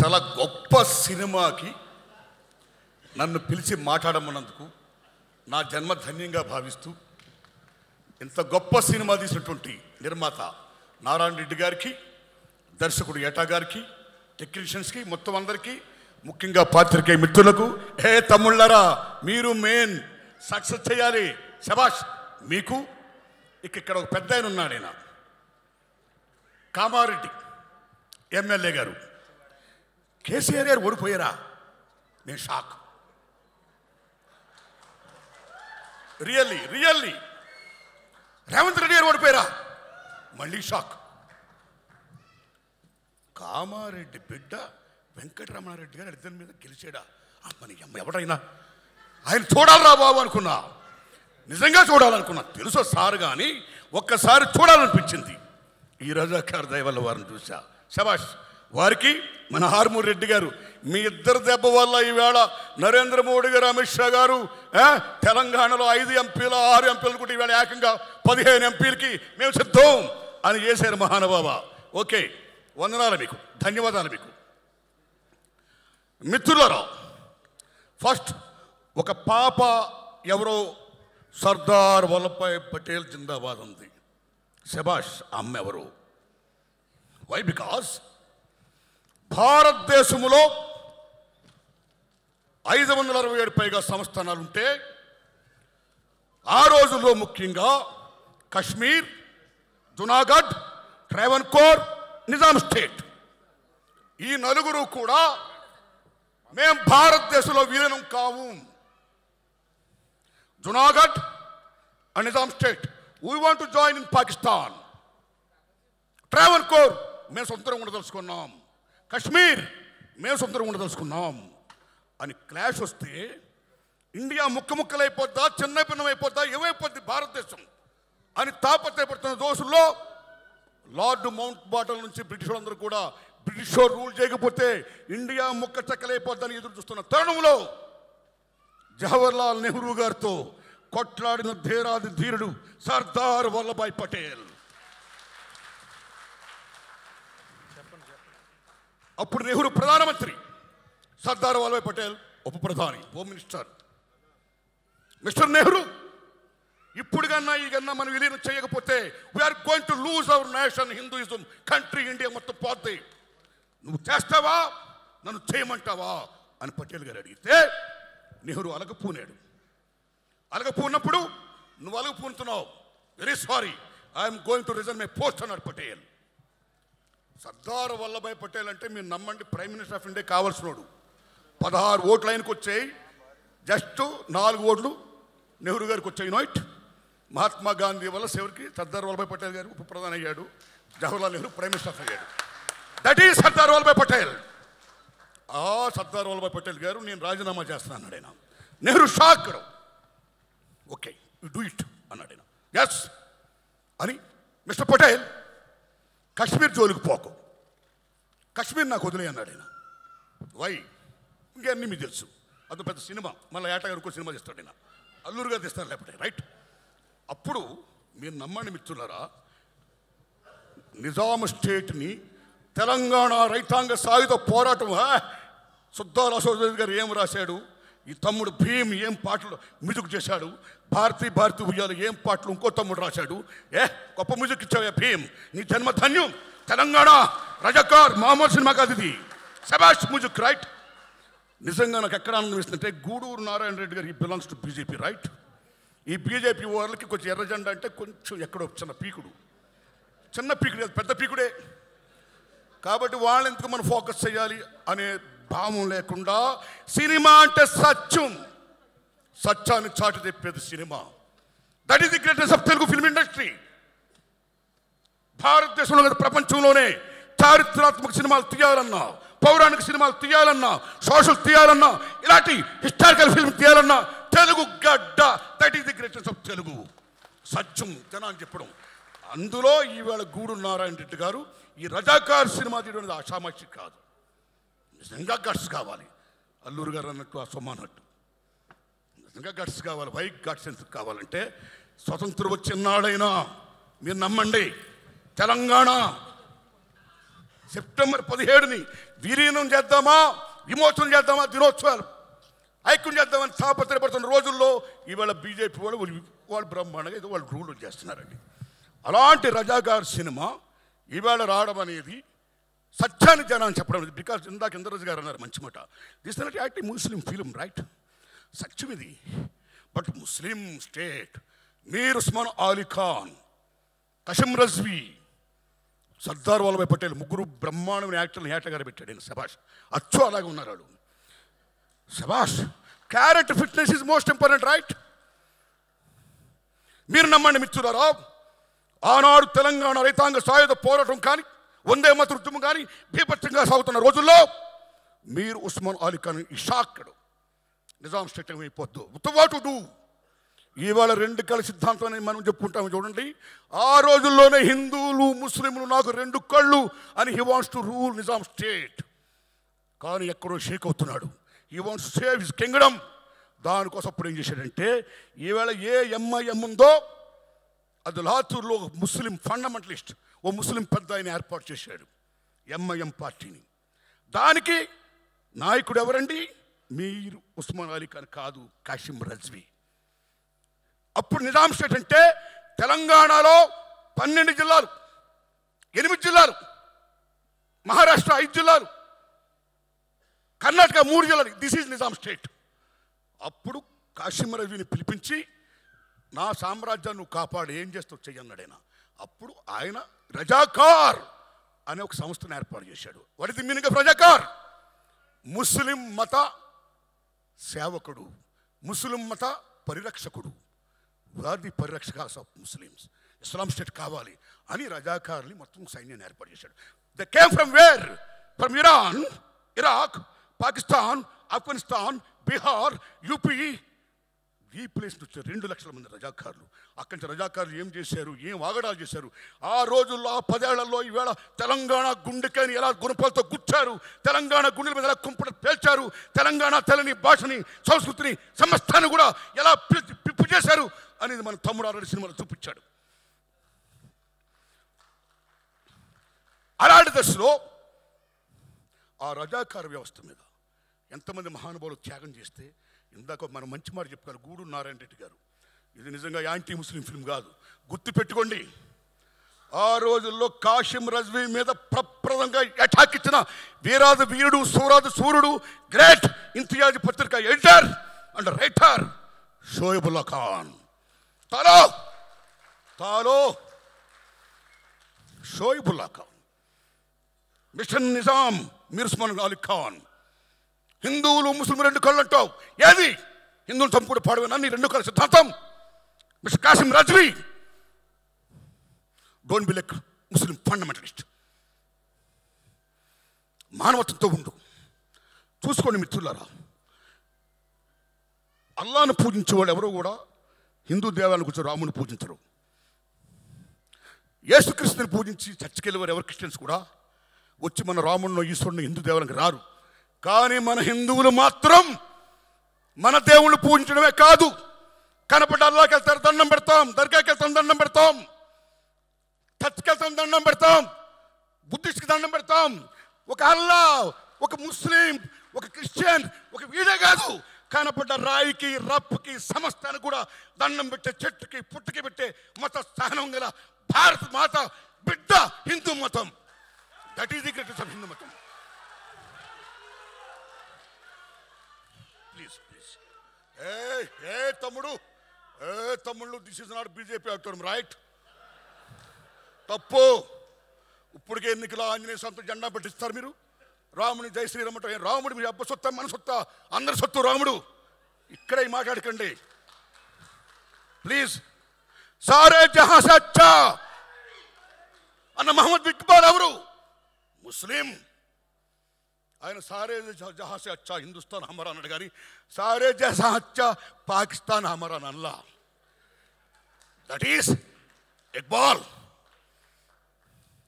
చాలా గొప్ప సినిమాకి నన్ను పిలిచి మాట్లాడమన్నందుకు నా జన్మ ధన్యంగా భావిస్తూ ఇంత గొప్ప సినిమా తీసినటువంటి నిర్మాత నారాయణ రెడ్డి గారికి, దర్శకుడు ఏటా గారికి, టెక్నీషియన్స్కి, మొత్తం అందరికీ, ముఖ్యంగా పాత్రికేయ మిత్రులకు, హే తమ్ముళ్ళారా మీరు మెయిన్ సక్సెస్ చేయాలి, శభాష్ మీకు. ఇక్కడ ఒక పెద్ద ఆయన ఉన్నాడు, ఆయన కామారెడ్డి ఎమ్మెల్యే గారు. కేసీఆర్ గారు ఓడిపోయారా? నేను షాక్. రియల్లీ రేవంత్ రెడ్డి గారు ఓడిపోయారా? మళ్ళీ షాక్. కామారెడ్డి బిడ్డ వెంకటరమణారెడ్డి గారు ఇద్దరి మీద గెలిచాడా? అమ్మని అమ్మ, ఎవడైనా ఆయన చూడాలరా బాబు అనుకున్నా, నిజంగా చూడాలనుకున్నా. తెలుసో సార్, కానీ ఒక్కసారి చూడాలనిపించింది. ఈ రజాకార్ దయ వల్ల వారిని చూసా. శభాష్ వారికి. మన హార్మూర్ రెడ్డి గారు, మీ ఇద్దరు దెబ్బ వల్ల ఈవేళ నరేంద్ర మోడీ గారు, అమిత్ షా గారు తెలంగాణలో 5 ఎంపీలు 6 ఎంపీలు కూడా ఈవేళ ఏకంగా 15 ఎంపీలకి మేము సిద్ధం అని చేశారు మహానుభావ. ఓకే, వందనాలు మీకు, ధన్యవాదాలు మీకు. మిత్రులారా, ఫస్ట్ ఒక పాప ఎవరో సర్దార్ వల్లభాయ్ పటేల్ జిందాబాద్ ఉంది. శభాష్. అమ్మ ఎవరు? వై? బికాస్ భారతదేశంలో 567 పైగా సంస్థానాలుంటే ఆ రోజుల్లో ముఖ్యంగా కశ్మీర్, జునాగఢ్, ట్రావెన్కోర్, నిజాం స్టేట్, ఈ నలుగురు కూడా మేం భారతదేశంలో విలీనం కావు. Junagadh and Nizam state, we want to join in Pakistan. Travancore మేము సొంతంగా ఉండదలుచుకున్నాం. కశ్మీర్ మేము సొంతంగా ఉండదలుచుకున్నాం అని క్లాష్ వస్తే ఇండియా ముక్కలైపోద్దా, చిన్న భిన్నం అయిపోద్దా, ఏమైపోద్ది భారతదేశం అని తాపత్రయపడుతున్న దోషుల్లో లార్డ్ మౌంట్ బాటన్ నుంచి బ్రిటిష్ వాళ్ళందరూ కూడా బ్రిటిష్ రూల్ చేయకపోతే ఇండియా ముక్క చెక్కలైపోద్దని ఎదురు చూస్తున్న తరుణంలో జవహర్లాల్ నెహ్రూ గారితో కొట్లాడిన ధీరాది ధీరుడు సర్దార్ వల్లభాయ్ పటేల్. అప్పుడు నెహ్రూ ప్రధానమంత్రి, సర్దార్ వల్లభాయ్ పటేల్ ఉప ప్రధాని, హోమ్ మినిస్టర్. మిస్టర్ నెహ్రూ, ఇప్పుడు కన్నా ఈ కన్నా మనం విలీనం చేయకపోతే we are going to lose our nation, Hinduism, country, India మొత్తం పోద్ది. నువ్వు చేస్తావా, నన్ను చేయమంటావా అని పటేల్ గారు అడిగితే నెహ్రూ అలగపూనాడు. అలగపూనప్పుడు నువ్వు అలగపూనుతున్నావు, very sorry, I'm going to resign my post అన్నాడు పటేల్. సర్దార్ వల్లభాయ్ పటేల్ అంటే మీరు నమ్మండి, ప్రైమ్ మినిస్టర్ ఆఫ్ ఇండియా కావాల్సినోడు. 16 ఓట్లు ఆయనకు వచ్చాయి, జస్ట్ 4 ఓట్లు నెహ్రూ గారికి వచ్చాయి. నోట్. మహాత్మా గాంధీ వల్ల చివరికి సర్దార్ వల్లభాయ్ పటేల్ గారు ఉప ప్రధాని అయ్యాడు, జవహర్లాల్ నెహ్రూ ప్రైమ్ మినిస్టర్ అయ్యాడు. That is Sardar Vallabhbhai Patel. ఆ సర్దార్ వల్లభాయ్ పటేల్ గారు నేను రాజీనామా చేస్తున్నాను అన్నాడు ఆయన. Nehru shock. Okay, you do it అన్నాడు ఆయన. ఎస్ అని, మిస్టర్ పటేల్ కశ్మీర్ జోలికి పోకు, కశ్మీర్ నాకు వదిలే అన్నాడు ఆయన. వై? ఇంకన్నీ మీకు తెలుసు, అదో పెద్ద సినిమా, మళ్ళీ ఏటా గారికి సినిమా తీస్తాడు ఆయన, అల్లూరుగా తీస్తారు లేకపోతే, రైట్? అప్పుడు మీరు నమ్మండి మిత్రులారా, నిజాం స్టేట్ని తెలంగాణ రైతాంగ సాయుధ పోరాటం, సుద్దాల అశోక్ గారు ఏం రాశాడు, ఈ తమ్ముడు భీమ్ ఏం పాటలు మ్యూజిక్ చేశాడు, భారతీ ఉయ్యాలు ఏం పాటలు ఇంకో తమ్ముడు రాశాడు. గొప్ప మ్యూజిక్ ఇచ్చావే భీమ్, నీ జన్మ ధన్యం. తెలంగాణ రజాకార్ మామూలు సినిమా కాదు ఇది, శభాష్ మ్యూజిక్, రైట్? నిజంగా నాకు ఎక్కడ ఆనందం ఇస్తుందంటే, గూడూరు నారాయణ రెడ్డి గారు, ఈ బిలాంగ్స్ టు బీజేపీ, రైట్? ఈ బీజేపీ వాళ్ళకి కొంచెం ఎర్ర జెండా అంటే కొంచెం ఎక్కడో చిన్న పీకుడు, పెద్ద పీకుడే. కాబట్టి వాళ్ళెందుకు మనం ఫోకస్ చేయాలి అనే భావం లేకుండా, సినిమా అంటే సత్యం, సత్యాన్ని చాటి చెప్పేది cinema. That is the greatest of Telugu film industry. భారతదేశంలో ప్రపంచంలోనే చారిత్రాత్మక సినిమాలు తీయాలన్నా, పౌరాణిక సినిమాలు తీయాలన్నా, సోషల్ తీయాలన్నా, ఇలాంటి హిస్టారికల్ ఫిల్మ్ తీయాలన్నా తెలుగు గడ్డ. That is the greatest of Telugu. సత్యం జనాన్ని చెప్పడం. అందులో ఈవేళ గూడూరు నారాయణ రెడ్డి గారు ఈ రజాకార్ సినిమా తీయడం అనేది ఆషామాషి కాదు, నిజంగా గట్స్ కావాలి. అల్లూరు గారు అన్నట్టు, ఆ సొమ్మ అన్నట్టు నిజంగా గట్స్ కావాలి. వై గట్స్ ఎందుకు కావాలంటే, స్వతంత్రం వచ్చినాడైనా మీరు నమ్మండి, తెలంగాణ సెప్టెంబర్ 17ని విలీనం చేద్దామా, విమోచనం చేద్దామా, దినోత్సవాలు ఐక్యం చేద్దామని తాపత్రయపడుతున్న రోజుల్లో ఇవాళ బీజేపీ వాళ్ళు బ్రహ్మాండంగా ఏదో వాళ్ళు రూల్ చేస్తున్నారండి. అలాంటి రజాకార్ సినిమా ఇవాళ రావడం అనేది సత్యాన్ని జనాన్ని చెప్పడం అనేది. బికాజ్ ఇందాక ఇంద్రరాజు గారు అన్నారు మంచి మాట, this is not active Muslim film, right? సత్యం ఇది. But Muslim state Mir Osman Ali Khan, Qasim Razvi, Sardar Vallabhbhai Patel ముగ్గురు బ్రహ్మాండమైన యాక్టర్ని ఏట గారు పెట్టాడు. నేను శభాష్, అచ్చు అలాగే ఉన్నారు వాళ్ళు. శభాష్. Character fitness is most important, right? మీరు నమ్మండి మిత్రులారా, ఆనాడు తెలంగాణ రైతాంగ సాయుధ పోరాటం కానీ, వందే మాతర ఉద్యమం కానీ బీభత్సంగా సాగుతున్న రోజుల్లో మీర్ ఉస్మాన్ అలీ ఖాన్ షాక్డ్. నిజాం స్టేట్ అయిపోద్దు, వాట్ టు డూ. ఇవాళ రెండు కళ్ళ సిద్ధాంతం అని మనం చెప్పుకుంటాము చూడండి. ఆ రోజుల్లోనే హిందువులు ముస్లింలు నాకు రెండు కళ్ళు అని he wants to rule Nizam state. కానీ ఎక్కడో షేక్ అవుతున్నాడు. He wants to save his Kingdom. దానికోసం అప్పుడు ఏం చేశాడంటే, ఈవేళ ఏ ఎంఐఎం ఉందో అది లాతూర్లో ముస్లిం ఫండమెంటలిస్ట్, ఓ ముస్లిం పెద్ద ఆయన ఏర్పాటు చేశాడు ఎంఐఎం పార్టీని. దానికి నాయకుడు ఎవరండి? మీర్ ఉస్మాన్ అలీ ఖాన్ కాదు, కాసిం రజ్వీ. అప్పుడు నిజాం స్టేట్ అంటే తెలంగాణలో 12 జిల్లాలు, 8 జిల్లాలు, మహారాష్ట్ర 5 జిల్లాలు, కర్ణాటక 3 జిల్లాలు. This is Nizam state. అప్పుడు కాసిం రజ్వీని పిలిపించి, నా సామ్రాజ్యాన్ని నువ్వు కాపాడు, ఏం చేస్తావు చెయ్యన్నాడు ఆయన. అప్పుడు ఆయన రజాకార్ అనే ఒక సంస్థను ఏర్పాటు చేశాడు. What is the meaning of Razakar? ముస్లిం మత సేవకుడు, ముస్లిం మత పరిరక్షకుడు. వార్ ది పరిరక్షకాస్ ఆఫ్ ముస్లిమ్స్. ఇస్లాం స్టేట్ కావాలి అని రజాకార్ని మొత్తం సైన్యాన్ని ఏర్పాటు చేశాడు. They came from where? From Iran, Iraq, Pakistan, Afghanistan, Bihar, UP. ఈ ప్లేస్ నుంచి 2 లక్షల మంది రజాకారులు. అక్కడి నుంచి రజాకారులు ఏం చేశారు, ఏం వాగడాలు చేశారు. ఆ రోజుల్లో, ఆ 10 ఏళ్లలో ఈవేళ తెలంగాణ గుండెకాయని ఎలా గుణపాలతో గుచ్చారు, తెలంగాణ గుండెల మీద ఎలా కుంపట పేల్చారు, తెలంగాణ తెలని భాషని, సంస్కృతిని, సమస్తాన్ని కూడా ఎలా పిప్పు చేశారు అనేది మన తమ్ముడు ఆల్రెడీ సినిమాలో చూపించాడు. అలాంటి దశలో ఆ రజాకార వ్యవస్థ మీద ఎంతమంది మహానుభావులు త్యాగం చేస్తే, ఇందాక మనం మంచి మాట చెప్పుకోవాలి, గూడూరు నారాయణ రెడ్డి గారు. ఇది నిజంగా యాంటీ ముస్లిం ఫిల్మ్ కాదు, గుర్తుపెట్టుకోండి. ఆ రోజుల్లో కాసిం రజ్వీ మీద ప్రప్రదంగా అటాక్ ఇచ్చిన వీరాది వీరుడు, సూరాది సూర్యుడు, గ్రేట్ ఇంతియాజ్ పత్రిక editor and writer Shoebullah Khan. తాలో షోయబుల్లా ఖాన్, మిస్టర్ నిజాం మీర్ ఉస్మాన్ అలీ ఖాన్. హిందువులు ముస్లిం 2 కళ్ళు అంటావు, ఏది? హిందువులు చంపుడు పాడవేనా నీ 2 కళ్ళ సిద్ధాంతం? Mister Qasim Razvi, don't be like Muslim fundamentalist. మానవత్వంతో ఉండు. చూసుకోండి మిత్రులారా, అల్లాను పూజించే వాళ్ళు ఎవరో కూడా హిందూ దేవాలయానికి వచ్చి రాముని పూజించరు. యేసుక్రీస్తుని పూజించి చర్చికి వెళ్ళేవారు ఎవరు క్రిస్టియన్స్ కూడా వచ్చి మన రాముడిని, ఈశ్వరుని హిందూ దేవాలయానికి రారు. కానీ మన హిందువులు మాత్రం మన దేవుళ్ళు పూజించడమే కాదు, కనపడ్డ అల్లాకి వెళ్తారు దండం పెడతాం, దర్గాకి వెళ్తాం దండం పెడతాం, చర్చికి వెళ్తాం దండం పెడతాం, బుద్ధిస్ట్కి దండం పెడతాం. ఒక అల్లా, ఒక ముస్లిం, ఒక క్రిస్టియన్, ఒక వీడే కాదు, కనపడ్డ రాయికి, రప్పుకి, సమస్తానికి కూడా దండం పెట్టే, చెట్టుకి పుట్టుకి పెట్టే మత సహనం గల భారత మాత బిడ్డ హిందూ మతం. That is the greatest of Hindu మతం. ప్లీజ్ ప్లీజ్, ఏ తమ్ముళ్ళు, దిస్ ఇస్ నాట్ బీజేపీ అవుతాం, రైట్? తప్పు. ఇప్పటికే ఎన్నికల ఆంజనేయ స్వామితో జెండా పెట్టిస్తారు మీరు. రాముని జై శ్రీరామ్ అంటే రాముడు మీ అబ్బ సొత్తా, మన సొత్తా, అందరి సొత్తు రాముడు. ఇక్కడే మాట్లాడకండి ప్లీజ్. సారే జహా సే అచ్చా అన్న మహమ్మద్ ఇక్బాల్ ఎవరు? ముస్లిం. ఆయన సారే జహా సే అచ్చా హిందుస్థాన్ హమారా అన్నాడు, కానీ సారే జహా అచ్చా పాకిస్తాన్ హమారా Allah. That is Iqbal.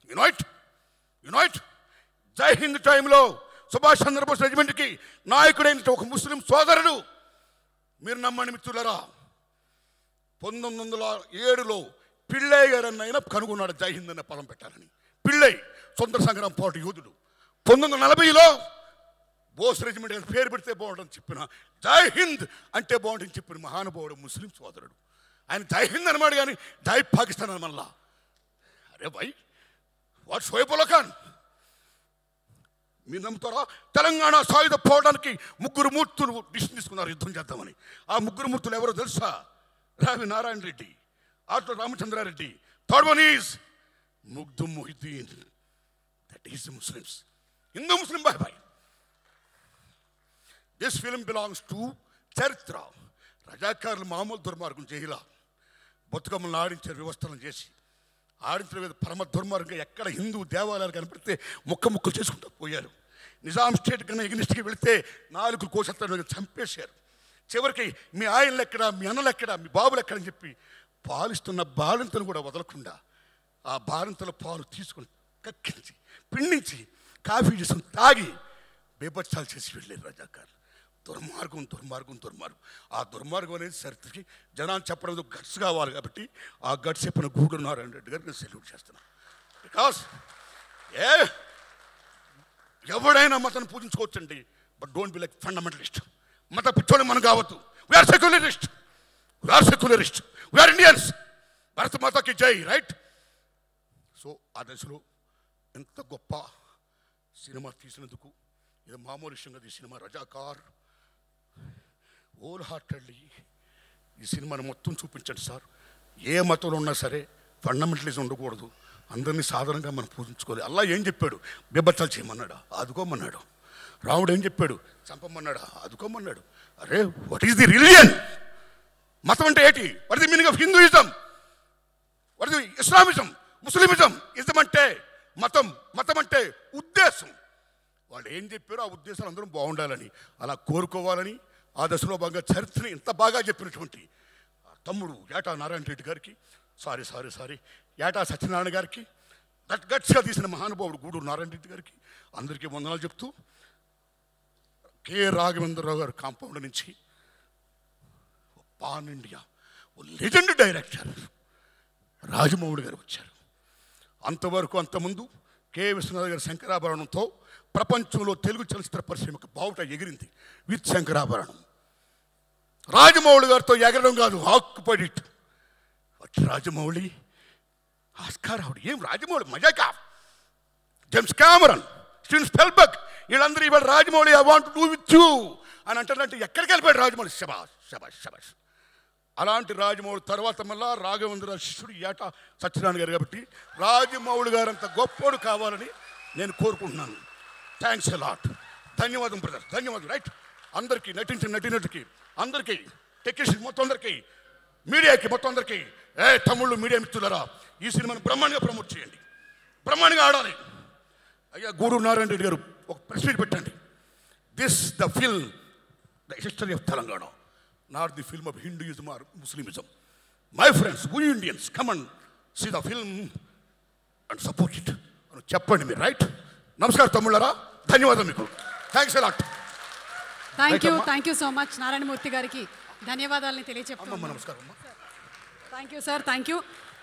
Unite. జై హింద్ టైంలో సుభాష్ చంద్రబోస్ రెజిమెంట్కి నాయకుడైన ఒక ముస్లిం సోదరుడు, మీరు నమ్మండి మిత్రులరా, 1907లో పిళ్ళయ్య గారు అన్న కనుగొన్నాడు జై హింద్ అనే పదం పెట్టాలని. పిళ్ళై స్వతంత్ర సంగ్రామ పోరాట యోధుడు. 1940లో బోస్ రెజిమెంట్ అని పేరు పెడితే బాగుంటుందని చెప్పిన, జై హింద్ అంటే బాగుంటుందని చెప్పిన మహానుభావుడు ముస్లిం సోదరుడు. ఆయన జై హింద్ అనమాట, కానీ జై పాకిస్తాన్ అని మళ్ళా. అరే భాయ్, వాట్ షోయబుల్లా ఖాన్ మీరు నమ్ముతారా? తెలంగాణ సాయుధ పోవడానికి 3 మూర్తులు డిసిషన్ తీసుకున్నారు యుద్ధం చేద్దామని. ఆ 3 మూర్తులు ఎవరో తెలుసా? రావి నారాయణ రెడ్డి, ఆటో Ramachandra Reddy, third one is Makhdoom Mohiuddin. That is Muslims. Hindu Muslim bhai bhai. This film belongs to చరిత్ర. రజాకారులు మామూలు దుర్మార్గం చేయాల, బతుకమ్మలను ఆడించారు, వ్యవస్థలను చేసి ఆడించిన మీద పరమ దుర్మార్గంగా ఎక్కడ హిందూ దేవాలయాలు కనపడితే ముక్కలు చేసుకుంటూ పోయారు. నిజాం స్టేట్ కన్నా ఎగ్నిస్ట్కి వెళితే 4 కోసత్తాలు చంపేశారు. చివరికి మీ ఆయనలు ఎక్కడ, మీ అన్నలు ఎక్కడ, మీ బాబులు ఎక్కడ అని చెప్పి పాలిస్తున్న బాలింతను కూడా వదలకుండా ఆ బాలింతల పాలు తీసుకుని కక్కించి పిండించి కాఫీ చేసుకుని తాగి బేబత్సాలు చేసి వెళ్ళారు రజాకారులు. దుర్మార్గం దుర్మార్గం దుర్మార్గం. ఆ దుర్మార్గం అనేది చరిత్రకి జనాన్ని చెప్పడం గట్స్ కావాలి. కాబట్టి ఆ గట్స్ చెప్పిన గూడూరు నారాయణ రెడ్డి గారికి నేను సెల్యూట్ చేస్తున్నాను. బికాస్ ఎవడైనా మతాన్ని పూజించుకోవచ్చండి, but don't be like fundamentalist. మత పిచ్చోళ్ళు మనం కావద్దు. We are secularist, we are Indians. భారత మాతకి జై, రైట్? సో ఆ దశలో ఎంత గొప్ప సినిమా తీసినందుకు, ఇది మామూలు విషయంగా ఈ సినిమా రజాకార్ హోల్ హార్టెడ్లీ ఈ సినిమాని మొత్తం చూపించండి సార్. ఏ మతంలో ఉన్నా సరే ఫండమెంటలిజం ఉండకూడదు, అందరినీ సాధారణంగా మనం పూజించుకోవాలి. అల్లా ఏం చెప్పాడు? బేబత్సాలు చేయమన్నాడా? ఆదుకోమన్నాడు. రాముడు ఏం చెప్పాడు? చంపమన్నాడా? ఆదుకోమన్నాడు. అరే, వాట్ ఈస్ ది రిలిజియన్? మతం అంటే ఏంటి? What is the meaning of Hinduism? What is the Islamism, Muslimism? Ism అంటే మతం, మతం అంటే ఉద్దేశం. వాళ్ళు ఏం చెప్పారో ఆ ఉద్దేశాలు అందరం బాగుండాలని, అలా కోరుకోవాలని ఆ దశలో బాగా చరిత్రని ఇంత బాగా చెప్పినటువంటి తమ్ముడు ఏటా నారాయణ రెడ్డి గారికి, సారీ ఏటా సత్యనారాయణ గారికి, గట్స్గా తీసిన మహానుభావుడు గూడూరు నారాయణ రెడ్డి గారికి అందరికీ వందనాలు చెప్తూ, కె రాఘవేంద్రరావు గారు కాంపౌండ్ నుంచి pan India legend director Rajamouli గారు వచ్చారు. అంతవరకు అంతకుముందు కె విశ్వనాథ్ గారి శంకరాభరణంతో ప్రపంచంలో తెలుగు చలచిత్ర పరిశ్రమకు బావుట ఎగిరింది. విత్ శంకరాభరణం రాజమౌళి గారితో ఎగరడం కాదు, occupied it. Rajamouli Oscar award. ఏం రాజమౌళి మజాకా? జేమ్స్ కామరన్, స్టీవెన్ స్పిల్బర్గ్ వీళ్ళందరూ ఇవాళ Rajamouli I want to do with you అని అంటారంటే ఎక్కడికి వెళ్ళిపోయాడు రాజమౌళి? శబాష్ శబాష్ శబాష్. అలాంటి రాజమౌళి తర్వాత మళ్ళా రాఘవేంద్ర శిష్యుడు ఏటా సత్యనారాయణ గారు. కాబట్టి రాజమౌళి గారు అంత గొప్పోడు కావాలని నేను కోరుకుంటున్నాను. Thanks a lot. ధన్యవాదం బ్రదర్, ధన్యవాదం. రైట్, అందరికీ నటించిన నటినటికి, అందరికీ టెక్నీషియన్ మొత్తం అందరికీ, మీడియాకి మొత్తం అందరికీ, తమ్ముళ్ళు మీడియా మిత్రులరా, ఈ సినిమాను బ్రహ్మాండంగా ప్రమోట్ చేయండి, బ్రహ్మాండంగా ఆడాలి. అయ్యా గూడూరు నారాయణ రెడ్డి గారు ఒక ప్రెస్ మీట్ పెట్టండి. This the film the history of Telangana, not the film of Hinduism or Muslimism. My friends, we Indians, come and see the film and support it అని చెప్పండి మీరు. రైట్? నమస్కారం తమ్ముళ్ళారా, ధన్యవాదాలు మీకు. Thanks a lot. Thank you so much Narayana Murthy గారికి ధన్యవాదాలని తెలియజెప్తాను. నమస్కారం. Thank you sir, thank you.